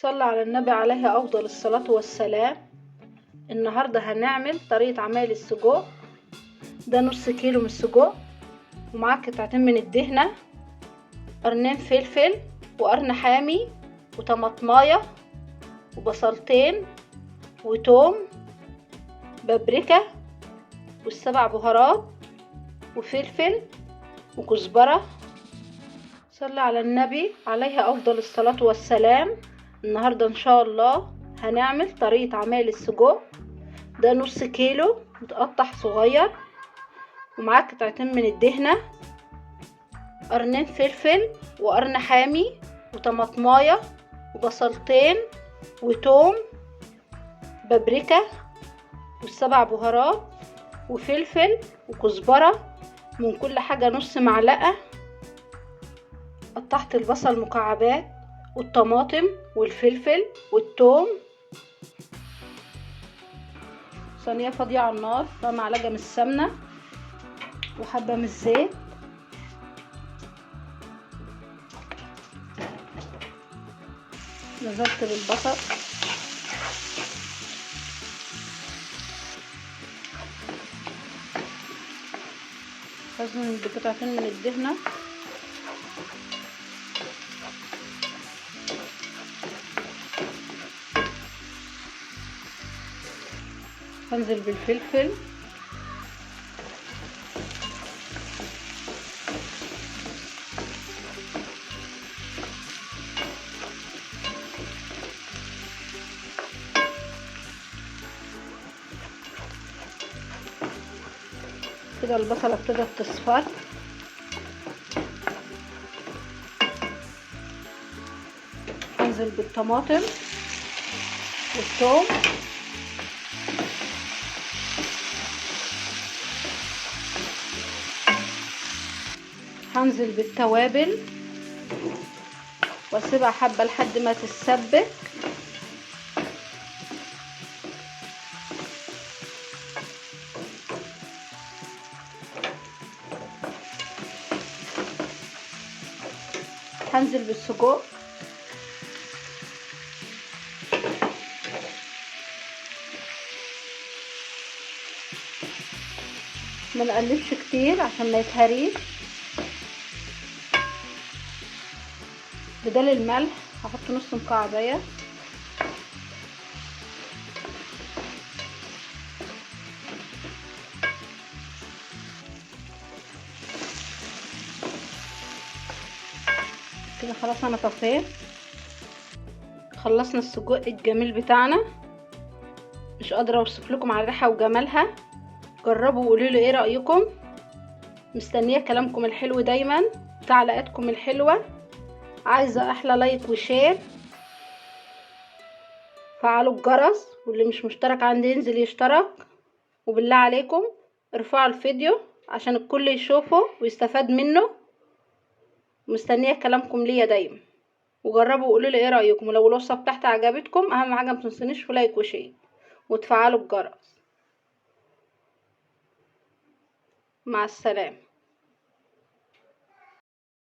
صلى على النبي عليه أفضل الصلاة والسلام. النهاردة هنعمل طريقة عمل السجق. ده نص كيلو من السجق، ومعاه قطعتين من الدهنة، قرنين فلفل وقرن حامي وطماطمايه وبصلتين وتوم بابريكا والسبع بهارات وفلفل وكزبرة. صلى على النبي عليه أفضل الصلاة والسلام. النهاردة إن شاء الله هنعمل طريقة عمل السجق. ده نص كيلو متقطع صغير، ومعاه قطعتين من الدهنة، قرنين فلفل وقرن حامي وطماطمايه وبصلتين وتوم بابريكا والسبع بهارات وفلفل وكزبرة. من كل حاجة نص معلقة. قطعت البصل مكعبات والطماطم والفلفل والثوم. صينية فاضية على النار فيها معلقة من السمنة وحبة من الزيت. نزلت بالبصل هزن بقطعتين من الدهنة، هنزل بالفلفل كده. البصلة ابتدت تصفر، هنزل بالطماطم والثوم هنزل بالتوابل واسيبها حبة لحد ما تتسبك. هنزل بالسجق ما نقلبش كتير عشان ما يتهريش. بدل الملح هحط نص مكعبية. كده خلاص انا طفيت. خلصنا السجق الجميل بتاعنا. مش قادره اوصف لكم على الريحه وجمالها. جربوا وقولوا لي ايه رايكم. مستنيه كلامكم الحلو دايما، تعليقاتكم الحلوه. عايزه احلى لايك وشير. فعلوا الجرس، واللي مش مشترك عندي ينزل يشترك. وبالله عليكم ارفعوا الفيديو عشان الكل يشوفه ويستفاد منه. مستنيه كلامكم ليا دايما. وجربوا وقولوا لي ايه رايكم. ولو الوصفه بتاعتي عجبتكم، اهم حاجه ما تنسونيش في لايك وشير وتفعلوا الجرس. مع السلامه.